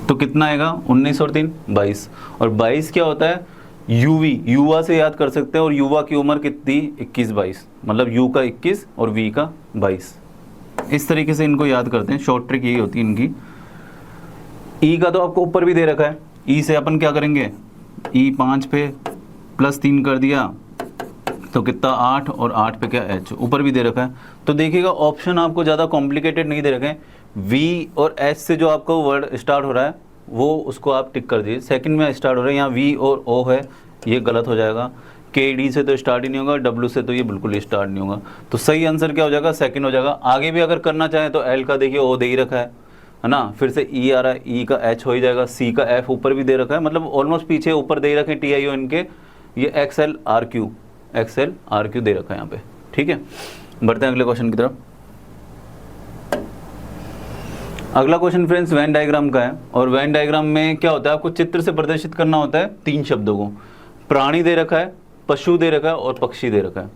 [SPEAKER 1] तो कितना आएगा? 19 और 3 22, और 22 क्या होता है? UV, युवा से याद कर सकते हैं, और युवा की उम्र कितनी? 21-22, मतलब U का 21 और V का 22। इस तरीके से इनको याद करते हैं, शॉर्ट ट्रिक यही होती है इनकी। ई का तो आपको ऊपर भी दे रखा है। ई से अपन क्या करेंगे? ई 5 पे +3 कर दिया तो कितना? 8, और 8 पे क्या? H ऊपर भी दे रखा है। तो देखिएगा ऑप्शन आपको ज़्यादा कॉम्प्लिकेटेड नहीं दे रखे हैं। V और H से जो आपको वर्ड स्टार्ट हो रहा है वो उसको आप टिक कर दीजिए। सेकंड में स्टार्ट हो रहा है, यहाँ V और O है, ये गलत हो जाएगा। KD से तो स्टार्ट ही नहीं होगा, W से तो ये बिल्कुल ही स्टार्ट नहीं होगा। तो सही आंसर क्या हो जाएगा? सेकंड हो जाएगा। आगे भी अगर करना चाहें तो L का देखिए O दे ही रखा है ना, फिर से E आ रहा है, E का H हो ही जाएगा, C का F ऊपर भी दे रखा है, मतलब ऑलमोस्ट पीछे ऊपर दे ही रखे TION के, ये XLRQ दे रखा है यहाँ पे, ठीक है। बढ़ते हैं अगले क्वेश्चन की तरफ। अगला क्वेश्चन फ्रेंड्स वेन डायग्राम का है, और वेन डायग्राम में क्या होता है? आपको चित्र से प्रदर्शित करना होता है 3 शब्दों को। प्राणी दे रखा है, पशु दे रखा है, और पक्षी दे रखा है।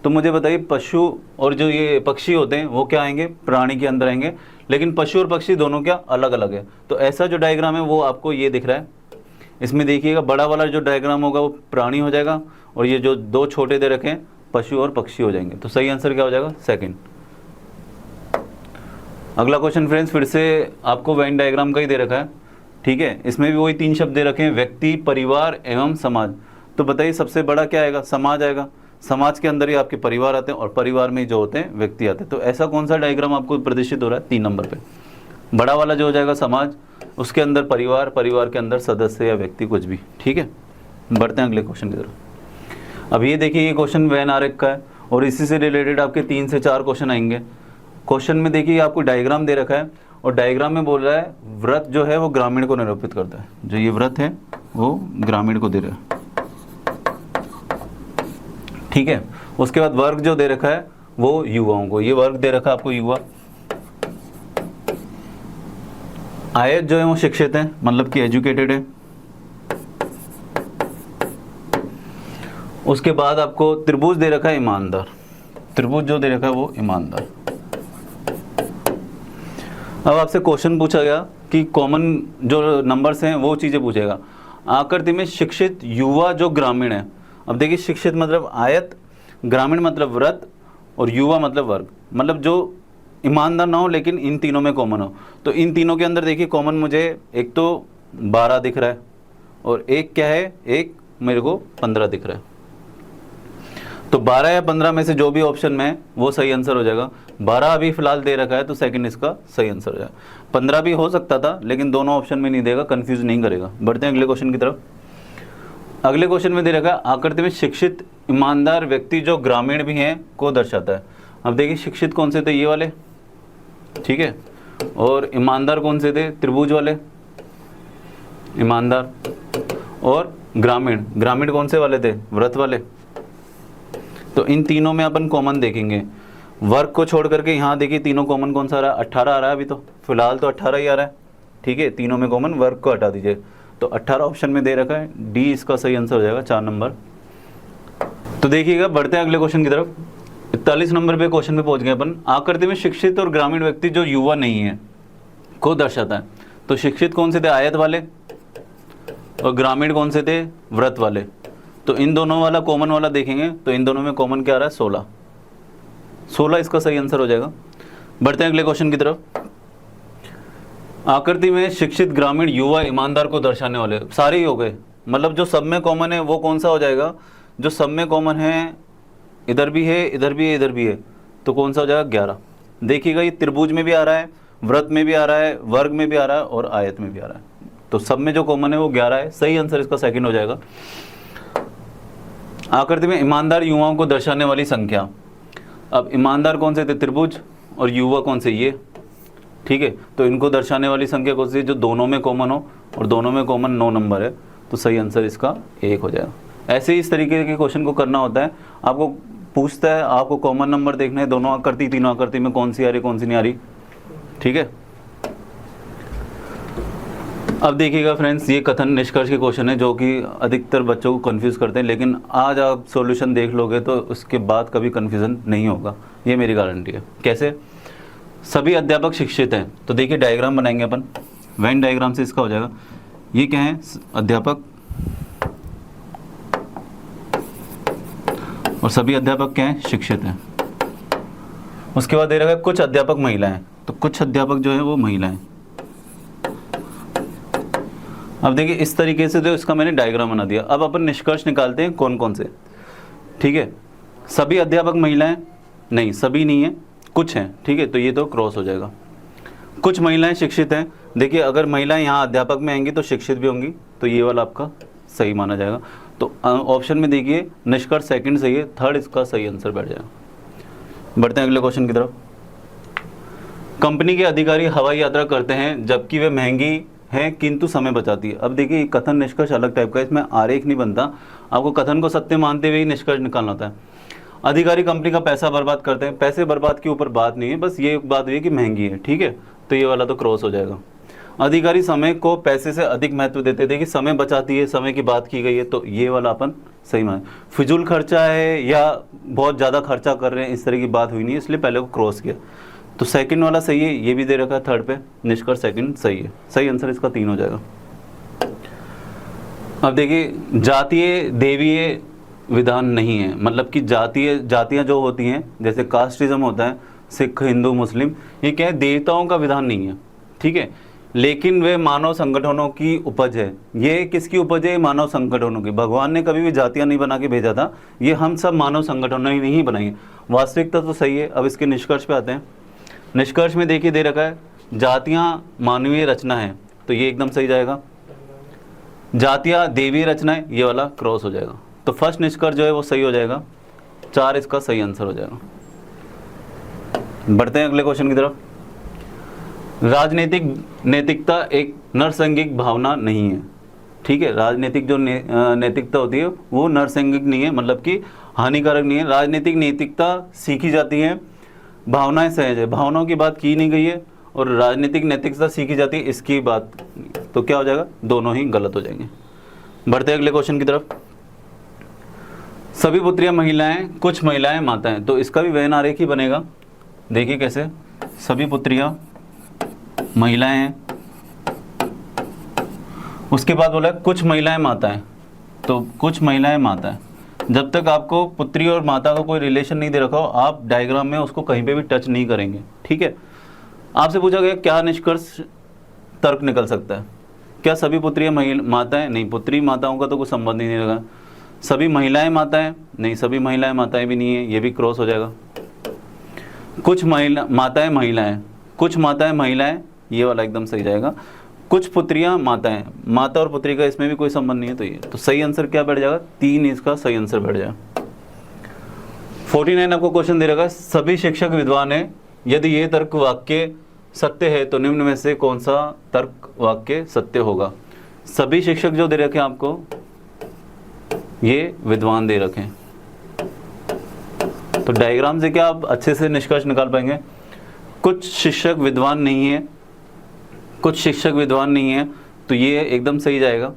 [SPEAKER 1] तो मुझे बताइए पशु और जो ये पक्षी होते हैं वो क्या आएंगे? प्राणी के अंदर आएंगे, लेकिन पशु और पक्षी दोनों क्या अलग अलग है। तो ऐसा जो डायग्राम है वो आपको ये दिख रहा है। इसमें देखिएगा बड़ा वाला जो डायग्राम होगा वो प्राणी हो जाएगा, और ये जो 2 छोटे दे रखे हैं पशु और पक्षी हो जाएंगे। तो सही आंसर क्या हो जाएगा? सेकंड। अगला क्वेश्चन फ्रेंड्स फिर से आपको वेन डायग्राम का ही दे रखा है। ठीक है, इसमें भी वही 3 शब्द दे रखे हैं, व्यक्ति, परिवार एवं समाज। तो बताइए सबसे बड़ा क्या आएगा? समाज आएगा। समाज के अंदर ही आपके परिवार आते हैं और परिवार में जो होते हैं व्यक्ति आते हैं। तो ऐसा कौन सा डायग्राम आपको प्रदर्शित हो रहा है? 3 नंबर पे बड़ा वाला जो हो जाएगा समाज, उसके अंदर परिवार, परिवार के अंदर सदस्य या व्यक्ति कुछ भी। ठीक है, बढ़ते हैं अगले क्वेश्चन की तरफ। अब ये देखिए, ये क्वेश्चन वैन आरेख का है और इसी से रिलेटेड आपके 3 से 4 क्वेश्चन आएंगे। क्वेश्चन में देखिए आपको डायग्राम दे रखा है और डायग्राम में बोल रहा है व्रत जो है वो ग्रामीण को निरूपित करता है। जो ये व्रत है वो ग्रामीण को दे रहा है। ठीक है, उसके बाद वर्ग जो दे रखा है वो युवाओं को, ये वर्ग दे रखा है आपको युवा। आयत जो है वो शिक्षित है, मतलब कि एजुकेटेड है। उसके बाद आपको त्रिभुज दे रखा है ईमानदार, त्रिभुज जो दे रखा है वो ईमानदार। अब आपसे क्वेश्चन पूछा गया कि कॉमन जो नंबर्स हैं वो चीज़ें पूछेगा। आकृति में शिक्षित युवा जो ग्रामीण है। अब देखिए, शिक्षित मतलब आयत, ग्रामीण मतलब व्रत और युवा मतलब वर्ग, मतलब जो ईमानदार ना हो लेकिन इन तीनों में कॉमन हो। तो इन तीनों के अंदर देखिए कॉमन मुझे एक तो 12 दिख रहा है और एक क्या है, एक मेरे को 15 दिख रहा है। तो 12 या 15 में से जो भी ऑप्शन में है वो सही आंसर हो जाएगा। 12 अभी फिलहाल दे रखा है तो सेकंड इसका सही आंसर हो जाएगा। 15 भी हो सकता था लेकिन दोनों ऑप्शन में नहीं देगा, कंफ्यूज नहीं करेगा। बढ़ते हैं अगले क्वेश्चन की तरफ। अगले क्वेश्चन में दे रखा है आकृति में शिक्षित ईमानदार व्यक्ति जो ग्रामीण भी हैं को दर्शाता है। अब देखिए शिक्षित कौन से थे? ये वाले, ठीक है, और ईमानदार कौन से थे? त्रिभुज वाले ईमानदार। और ग्रामीण, ग्रामीण कौन से वाले थे? व्रत वाले। तो इन तीनों में अपन कॉमन देखेंगे। वर्ग को छोड़ करके यहाँ देखिए तीनों कॉमन कौन सा आ रहा है? 18 आ रहा है अभी तो फिलहाल तो 18 ही आ रहा है। ठीक है, तीनों में कॉमन, वर्ग को हटा दीजिए तो 18 ऑप्शन में दे रखा है। डी इसका सही आंसर हो जाएगा, 4 नंबर। तो देखिएगा, बढ़ते हैं अगले क्वेश्चन की तरफ। 41 नंबर पे क्वेश्चन पे पहुंच गए अपन। आकृति में शिक्षित और ग्रामीण व्यक्ति जो युवा नहीं है को दर्शाता है। तो शिक्षित कौन से थे? आयत वाले। और ग्रामीण कौन से थे? व्रत वाले। तो इन दोनों वाला कॉमन वाला देखेंगे तो इन दोनों में कॉमन क्या आ रहा है? 16। 16 इसका सही आंसर हो जाएगा। बढ़ते हैं अगले क्वेश्चन की तरफ। आकृति में शिक्षित ग्रामीण युवा ईमानदार को दर्शाने वाले सारे ही हो गए, मतलब जो सब में कॉमन है वो कौन सा हो जाएगा? जो सब में कॉमन है, इधर भी है, इधर भी है, इधर भी है, तो कौन सा हो जाएगा? 11। देखिएगा ये त्रिभुज में भी आ रहा है, व्रत में भी आ रहा है, वर्ग में भी आ रहा है और आयत में भी आ रहा है। तो सब में जो कॉमन है वो 11 है। सही आंसर इसका सेकंड हो जाएगा। आकृति में ईमानदार युवाओं को दर्शाने वाली संख्या। अब ईमानदार कौन से थे? त्रिभुज। और युवा कौन से? ये। ठीक है, तो इनको दर्शाने वाली संख्या कौन सी? जो दोनों में कॉमन हो, और दोनों में कॉमन 9 नंबर है। तो सही आंसर इसका 1 हो जाएगा। ऐसे ही इस तरीके के क्वेश्चन को करना होता है। आपको पूछता है, आपको कॉमन नंबर देखना है, दोनों आकृति तीनों आकृति में कौन सी आ रही कौन सी नहीं आ रही। ठीक है, अब देखिएगा फ्रेंड्स, ये कथन निष्कर्ष के क्वेश्चन है जो कि अधिकतर बच्चों को कंफ्यूज करते हैं, लेकिन आज आप सॉल्यूशन देख लोगे तो उसके बाद कभी कंफ्यूजन नहीं होगा, ये मेरी गारंटी है। कैसे? सभी अध्यापक शिक्षित हैं। तो देखिए डायग्राम बनाएंगे अपन, वेन डायग्राम से इसका हो जाएगा। ये क्या है? अध्यापक, और सभी अध्यापक क्या हैं? शिक्षित हैं। उसके बाद दे रखा है कुछ अध्यापक महिलाएं। तो कुछ अध्यापक जो है वो महिलाएं। अब देखिए इस तरीके से जो इसका मैंने डायग्राम बना दिया। अब अपन निष्कर्ष निकालते हैं कौन कौन से। ठीक है, सभी अध्यापक महिलाएं नहीं, सभी नहीं है, कुछ हैं। ठीक है, तो ये तो क्रॉस हो जाएगा। कुछ महिलाएं शिक्षित हैं। देखिए अगर महिलाएं यहाँ अध्यापक में आएंगी तो शिक्षित भी होंगी, तो ये वाला आपका सही माना जाएगा। तो ऑप्शन में देखिए निष्कर्ष सेकंड सही है, थर्ड इसका सही आंसर बैठ जाएगा। बढ़ते हैं अगले क्वेश्चन की तरफ। कंपनी के अधिकारी हवाई यात्रा करते हैं जबकि वे महंगी है किंतु समय बचाती है। अब देखिए कथन निष्कर्ष अलग टाइप का है, इसमें आरेख नहीं बनता, आपको कथन को सत्य मानते हुए ही निष्कर्ष निकालना होता है। अधिकारी कंपनी का पैसा बर्बाद करते हैं। पैसे बर्बाद के ऊपर बात नहीं है, बस ये बात हुई कि महंगी है। ठीक है, तो ये वाला तो क्रॉस हो जाएगा। अधिकारी समय को पैसे से अधिक महत्व देते थे कि समय बचाती है, समय की बात की गई है, तो ये वाला अपन सही माने। फिजूल खर्चा है या बहुत ज़्यादा खर्चा कर रहे हैं, इस तरह की बात हुई नहीं है, इसलिए पहले को क्रॉस किया। तो सेकंड वाला सही है, ये भी दे रखा है थर्ड पे, निष्कर्ष सेकंड सही है। सही आंसर इसका 3 हो जाएगा। अब देखिए जातीय देवीय विधान नहीं है, मतलब कि जातियाँ जो होती हैं जैसे कास्टिज्म होता है, सिख हिंदू मुस्लिम, ये क्या है? देवताओं का विधान नहीं है। ठीक है, लेकिन वे मानव संगठनों की उपज है। ये किसकी उपज है? मानव संगठनों की। भगवान ने कभी भी जातियां नहीं बना के भेजा था, ये हम सब मानव संगठनों ने ही बनाई है। वास्तविकता तो सही है। अब इसके निष्कर्ष पे आते हैं। निष्कर्ष में देखिए दे रखा है जातियां मानवीय रचना है, तो ये एकदम सही जाएगा। जातियां देवीय रचना है, ये वाला क्रॉस हो जाएगा। तो फर्स्ट निष्कर्ष जो है वो सही हो जाएगा, 4 इसका सही आंसर हो जाएगा। बढ़ते हैं अगले क्वेश्चन की तरफ। राजनीतिक नैतिकता एक नरसंगिक भावना नहीं है। ठीक है, राजनीतिक जो नैतिकता होती है वो नरसंगिक नहीं है, मतलब कि हानिकारक नहीं है। राजनीतिक नैतिकता सीखी जाती है, भावनाएं सहज है। भावनाओं की बात की नहीं गई है और राजनीतिक नैतिकता सीखी जाती है, इसकी बात, तो क्या हो जाएगा? दोनों ही गलत हो जाएंगे। बढ़ते हैं अगले क्वेश्चन की तरफ। सभी पुत्रियां महिलाएं, कुछ महिलाएं माताएं, तो इसका भी वैन आरेख ही बनेगा। देखिए कैसे, सभी पुत्रियां महिलाएं हैं, उसके बाद बोला कुछ महिलाएं माताएं, तो कुछ महिलाएं माताएं। जब तक आपको पुत्री और माता का कोई रिलेशन नहीं दे रखा हो, आप डायग्राम में उसको कहीं पे भी टच नहीं करेंगे। ठीक है, आपसे पूछा गया क्या निष्कर्ष तर्क निकल सकता है? क्या सभी पुत्रियां माताएं? नहीं, पुत्री माताओं का तो कुछ संबंध ही नहीं लगा। सभी महिलाएं माताएं? नहीं, सभी महिलाएं माताएं भी नहीं है, ये भी क्रॉस हो जाएगा। कुछ माताएं महिलाएं, कुछ माताएं महिलाएं, ये वाला एकदम सही जाएगा। कुछ पुत्रियां माताएं, माता और पुत्री का इसमें भी कोई संबंध नहीं है, तो ये तो सही आंसर क्या बैठ जाएगा? 3 इसका सही आंसर बैठ जाएगा। 49 आपको क्वेश्चन दे रखा, सभी शिक्षक विद्वान है, यदि ये तर्क वाक्य सत्य है तो निम्न में से कौन सा तर्क वाक्य सत्य होगा? सभी शिक्षक जो दे रखे हैं आपको, ये विद्वान दे रखे हैं, तो डायग्राम से क्या आप अच्छे से निष्कर्ष निकाल पाएंगे? कुछ शिक्षक विद्वान नहीं है, कुछ शिक्षक विद्वान नहीं है, तो ये एकदम सही जाएगा।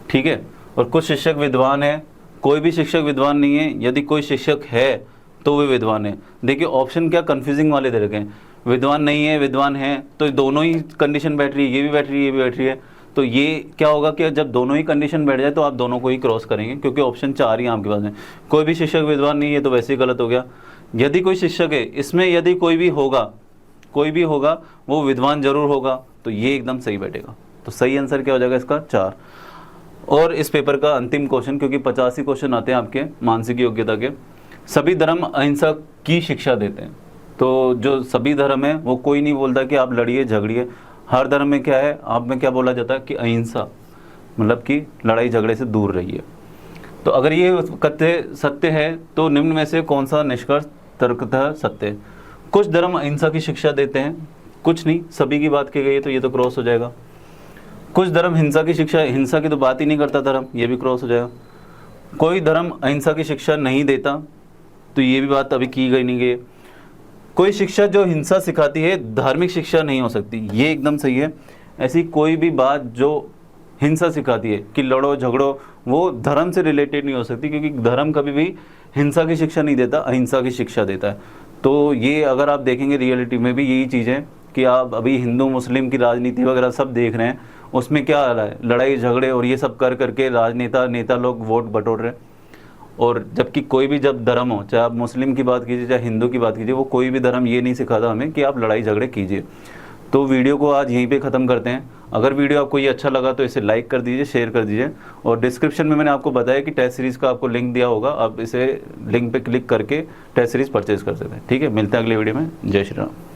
[SPEAKER 1] ठीक है, और कुछ शिक्षक विद्वान है, कोई भी शिक्षक विद्वान नहीं है, यदि कोई शिक्षक है तो वे विद्वान है। देखिए ऑप्शन क्या कंफ्यूजिंग वाले दे रखे हैं, विद्वान नहीं है, विद्वान है, तो दोनों ही कंडीशन बैठ रही है, ये भी बैठ रही है, ये भी बैठ रही है। तो ये क्या होगा कि जब दोनों ही कंडीशन बैठ जाए तो आप दोनों को ही क्रॉस करेंगे, क्योंकि ऑप्शन 4 ही आपके पास है। कोई भी शिक्षक विद्वान नहीं है तो वैसे ही गलत हो गया। यदि कोई शिक्षक है, इसमें यदि कोई भी होगा वो विद्वान जरूर होगा, तो ये एकदम सही बैठेगा। तो सही आंसर क्या हो जाएगा इसका? 4। और इस पेपर का अंतिम क्वेश्चन, क्योंकि 85 क्वेश्चन आते हैं आपके मानसिक योग्यता के। सभी धर्म अहिंसा की शिक्षा देते हैं, तो जो सभी धर्म है वो कोई नहीं बोलता कि आप लड़िए झगड़िए। हर धर्म में क्या है, आप में क्या बोला जाता है कि अहिंसा, मतलब कि लड़ाई झगड़े से दूर रहिए। तो अगर ये कथ्य सत्य है तो निम्न में से कौन सा निष्कर्ष तर्कतः सत्य है? कुछ धर्म अहिंसा की शिक्षा देते हैं, कुछ नहीं, सभी की बात की गई है, तो ये तो क्रॉस हो जाएगा। कुछ धर्म हिंसा की शिक्षा, हिंसा की तो बात ही नहीं करता धर्म, ये भी क्रॉस हो जाएगा। कोई धर्म अहिंसा की शिक्षा नहीं देता, तो ये भी बात अभी की गई नहीं गई। कोई शिक्षा जो हिंसा सिखाती है धार्मिक शिक्षा नहीं हो सकती, ये एकदम सही है। ऐसी कोई भी बात जो हिंसा सिखाती है कि लड़ो झगड़ो, वो धर्म से रिलेटेड नहीं हो सकती, क्योंकि धर्म कभी भी हिंसा की शिक्षा नहीं देता, अहिंसा की शिक्षा देता है। तो ये अगर आप देखेंगे रियलिटी में भी यही चीज़ है कि आप अभी हिंदू मुस्लिम की राजनीति वगैरह सब देख रहे हैं, उसमें क्या आ रहा है, लड़ाई झगड़े और ये सब कर करके नेता लोग वोट बटोर रहे हैं। और जबकि कोई भी जब धर्म हो, चाहे आप मुस्लिम की बात कीजिए चाहे हिंदू की बात कीजिए, वो कोई भी धर्म ये नहीं सिखाता हमें कि आप लड़ाई झगड़े कीजिए। तो वीडियो को आज यहीं पे ख़त्म करते हैं। अगर वीडियो आपको ये अच्छा लगा तो इसे लाइक कर दीजिए, शेयर कर दीजिए, और डिस्क्रिप्शन में मैंने आपको बताया कि टेस्ट सीरीज़ का आपको लिंक दिया होगा, आप इसे लिंक पे क्लिक करके टेस्ट सीरीज़ परचेज कर सकते हैं। ठीक है, मिलते हैं अगले वीडियो में। जय श्री राम।